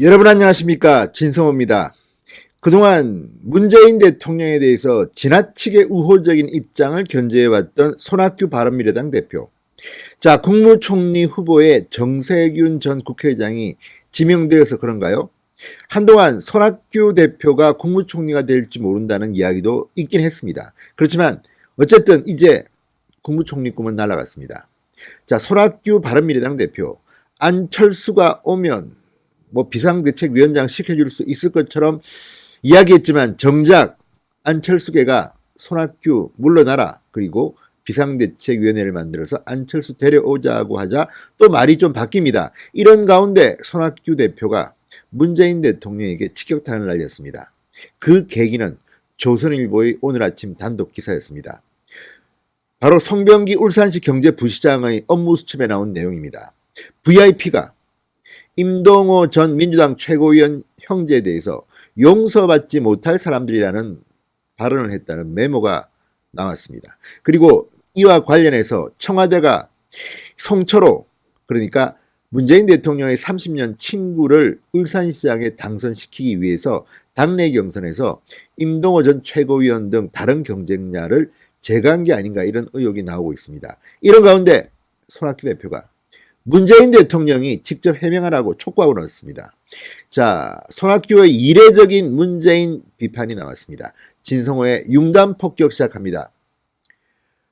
여러분 안녕하십니까, 진성호입니다. 그동안 문재인 대통령에 대해서 지나치게 우호적인 입장을 견제해왔던 손학규 바른미래당 대표. 자, 국무총리 후보에 정세균 전 국회의장이 지명되어서 그런가요? 한동안 손학규 대표가 국무총리가 될지 모른다는 이야기도 있긴 했습니다. 그렇지만 어쨌든 이제 국무총리 꿈은 날아갔습니다. 자, 손학규 바른미래당 대표, 안철수가 오면 비상대책위원장 시켜줄 수 있을 것처럼 이야기했지만 정작 안철수계가 손학규 물러나라, 그리고 비상대책위원회를 만들어서 안철수 데려오자고 하자 또 말이 좀 바뀝니다. 이런 가운데 손학규 대표가 문재인 대통령에게 직격탄을 날렸습니다. 그 계기는 조선일보의 오늘 아침 단독 기사였습니다. 바로 송병기 울산시 경제부시장의 업무 수첩에 나온 내용입니다. VIP가 임동호 전 민주당 최고위원 형제에 대해서 용서받지 못할 사람들이라는 발언을 했다는 메모가 나왔습니다. 그리고 이와 관련해서 청와대가 송철호, 그러니까 문재인 대통령의 30년 친구를 울산시장에 당선시키기 위해서 당내 경선에서 임동호 전 최고위원 등 다른 경쟁자를 제거한 게 아닌가, 이런 의혹이 나오고 있습니다. 이런 가운데 손학규 대표가 문재인 대통령이 직접 해명하라고 촉구하고 나왔습니다. 자, 손학규의 이례적인 문재인 비판이 나왔습니다. 진성호의 융단 폭격 시작합니다.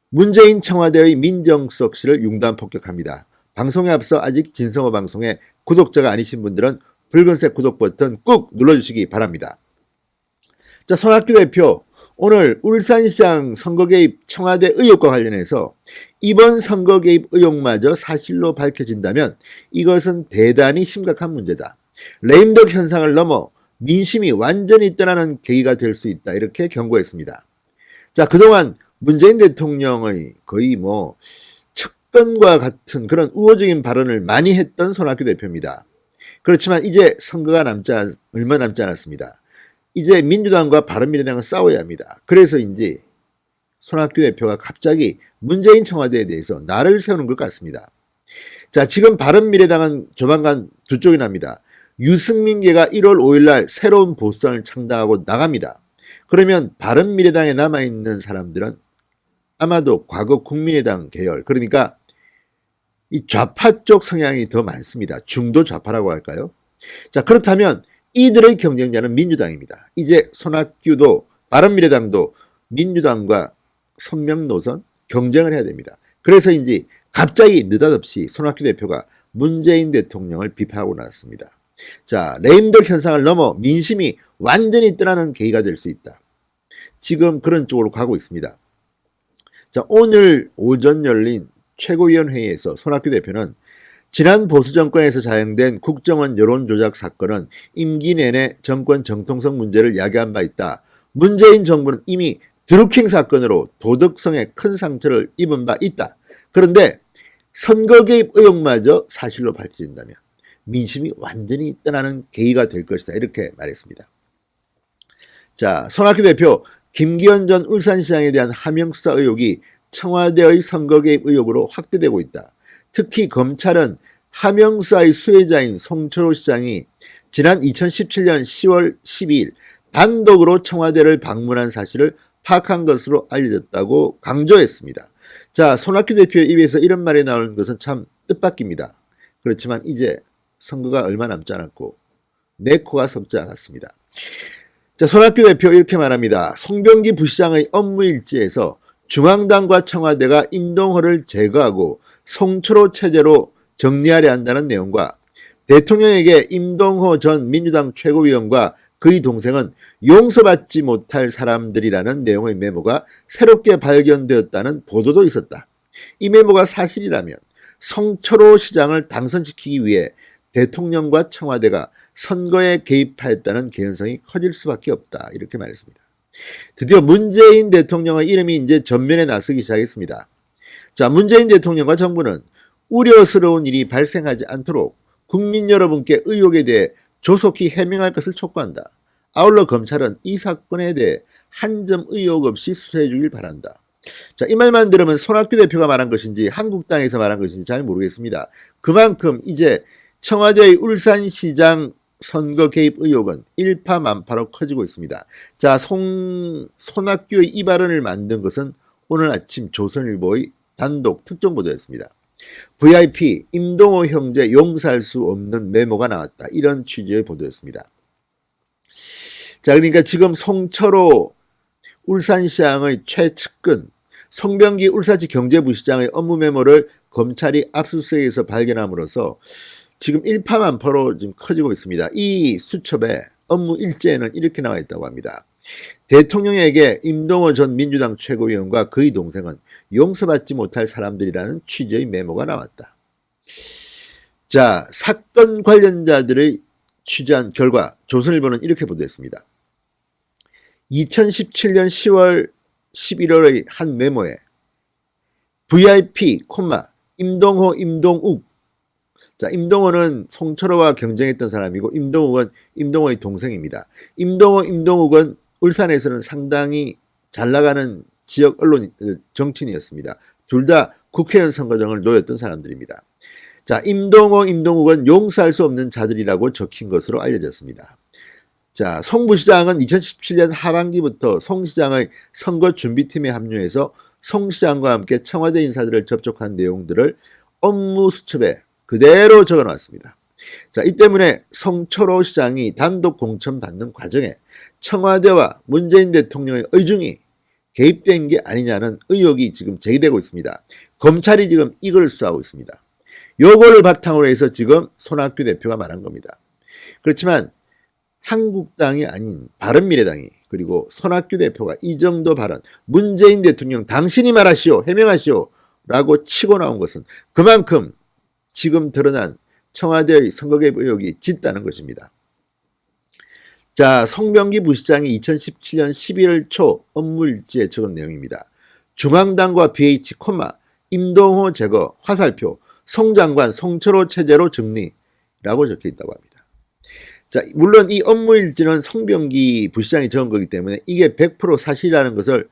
문재인 청와대의 민정수석 실을 융단 폭격합니다. 방송에 앞서 아직 진성호 방송에 구독자가 아니신 분들은 붉은색 구독 버튼 꾹 눌러주시기 바랍니다. 자, 손학규 대표, 오늘 울산시장 선거 개입 청와대 의혹과 관련해서 이번 선거 개입 의혹마저 사실로 밝혀진다면 이것은 대단히 심각한 문제다. 레임덕 현상을 넘어 민심이 완전히 떠나는 계기가 될 수 있다, 이렇게 경고했습니다. 자, 그동안 문재인 대통령의 거의 측근과 같은 그런 우호적인 발언을 많이 했던 손학규 대표입니다. 그렇지만 이제 선거가 얼마 남지 않았습니다. 이제 민주당과 바른미래당은 싸워야 합니다. 그래서인지 손학규 대표가 갑자기 문재인 청와대에 대해서 날을 세우는 것 같습니다. 자, 지금 바른미래당은 조만간 두 쪽이 납니다. 유승민계가 1월 5일 날 새로운 보수당을 창당하고 나갑니다. 그러면 바른미래당에 남아있는 사람들은 아마도 과거 국민의당 계열, 그러니까 이 좌파 쪽 성향이 더 많습니다. 중도 좌파라고 할까요? 자, 그렇다면 이들의 경쟁자는 민주당입니다. 이제 손학규도 바른미래당도 민주당과 선명 노선 경쟁을 해야 됩니다. 그래서인지 갑자기 느닷없이 손학규 대표가 문재인 대통령을 비판하고 나왔습니다. 자, 레임덕 현상을 넘어 민심이 완전히 떠나는 계기가 될 수 있다. 지금 그런 쪽으로 가고 있습니다. 자, 오늘 오전 열린 최고위원회의에서 손학규 대표는 지난 보수 정권에서 자행된 국정원 여론조작 사건은 임기 내내 정권 정통성 문제를 야기한 바 있다. 문재인 정부는 이미 드루킹 사건으로 도덕성에 큰 상처를 입은 바 있다. 그런데 선거 개입 의혹마저 사실로 밝혀진다면 민심이 완전히 떠나는 계기가 될 것이다, 이렇게 말했습니다. 자, 손학규 대표, 김기현 전 울산시장에 대한 하명수사 의혹이 청와대의 선거 개입 의혹으로 확대되고 있다. 특히 검찰은 하명수사의 수혜자인 송철호 시장이 지난 2017년 10월 12일 단독으로 청와대를 방문한 사실을 파악한 것으로 알려졌다고 강조했습니다. 자, 손학규 대표의 입에서 이런 말이 나오는 것은 참 뜻밖입니다. 그렇지만 이제 선거가 얼마 남지 않았고 내 코가 석지 않았습니다. 자, 손학규 대표 이렇게 말합니다. 송병기 부시장의 업무 일지에서 중앙당과 청와대가 임동호를 제거하고 송철호 체제로 정리하려 한다는 내용과 대통령에게 임동호 전 민주당 최고위원과 그의 동생은 용서받지 못할 사람들이라는 내용의 메모가 새롭게 발견되었다는 보도도 있었다. 이 메모가 사실이라면 송철호 시장을 당선시키기 위해 대통령과 청와대가 선거에 개입하였다는 개연성이 커질 수밖에 없다, 이렇게 말했습니다. 드디어 문재인 대통령의 이름이 이제 전면에 나서기 시작했습니다. 자, 문재인 대통령과 정부는 우려스러운 일이 발생하지 않도록 국민 여러분께 의혹에 대해 조속히 해명할 것을 촉구한다. 아울러 검찰은 이 사건에 대해 한 점 의혹 없이 수사해 주길 바란다. 자, 이 말만 들으면 손학규 대표가 말한 것인지 한국당에서 말한 것인지 잘 모르겠습니다. 그만큼 이제 청와대의 울산시장 선거 개입 의혹은 일파만파로 커지고 있습니다. 자, 손학규의 이 발언을 만든 것은 오늘 아침 조선일보의 단독 특종 보도였습니다. VIP 임동호 형제 용서할 수 없는 메모가 나왔다. 이런 취지의 보도였습니다. 자, 그러니까 지금 송철호 울산시장의 최측근 송병기 울산시 경제부시장의 업무 메모를 검찰이 압수수색에서 발견함으로써 지금 일파만파로 지금 커지고 있습니다. 이 수첩에 업무 일제에는 이렇게 나와 있다고 합니다. 대통령에게 임동호 전 민주당 최고위원과 그의 동생은 용서받지 못할 사람들이라는 취지의 메모가 나왔다. 자, 사건 관련자들의 취재한 결과 조선일보는 이렇게 보도했습니다. 2017년 10월 11월의 한 메모에 VIP, 임동호, 임동욱. 자, 임동호는 송철호와 경쟁했던 사람이고 임동욱은 임동호의 동생입니다. 임동호, 임동욱은 울산에서는 상당히 잘 나가는 지역 언론 정치인이었습니다. 둘 다 국회의원 선거등을 놓였던 사람들입니다. 자, 임동호, 임동욱은 용서할 수 없는 자들이라고 적힌 것으로 알려졌습니다. 자, 송 부시장은 2017년 하반기부터 송 시장의 선거 준비팀에 합류해서 송 시장과 함께 청와대 인사들을 접촉한 내용들을 업무 수첩에 그대로 적어놨습니다. 자, 이 때문에 송철호 시장이 단독 공천받는 과정에 청와대와 문재인 대통령의 의중이 개입된 게 아니냐는 의혹이 지금 제기되고 있습니다. 검찰이 지금 이걸 수사하고 있습니다. 요거를 바탕으로 해서 지금 손학규 대표가 말한 겁니다. 그렇지만 한국당이 아닌 바른미래당이 그리고 손학규 대표가 이 정도 발언, 문재인 대통령 당신이 말하시오, 해명하시오 라고 치고 나온 것은 그만큼 지금 드러난 청와대의 선거 개입 의혹이 짙다는 것입니다. 자, 송병기 부시장이 2017년 11월 초 업무일지에 적은 내용입니다. 중앙당과 BH, 임동호 제거, 화살표, 송 장관, 송철호 체제로 정리라고 적혀 있다고 합니다. 자, 물론 이 업무일지는 송병기 부시장이 적은 거기 때문에 이게 100% 사실이라는 것을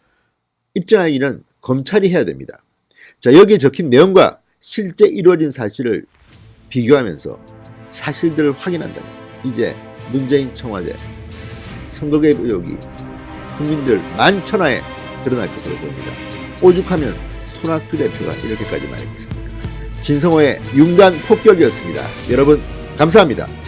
입증하기는 검찰이 해야 됩니다. 자, 여기에 적힌 내용과 실제 이루어진 사실을 비교하면서 사실들을 확인한다면 이제 문재인 청와대 선거 개입 의혹이 국민들 만천하에 드러날 것으로 보입니다. 오죽하면 손학규 대표가 이렇게까지 말했겠습니까? 진성호의 융단 폭격이었습니다. 여러분 감사합니다.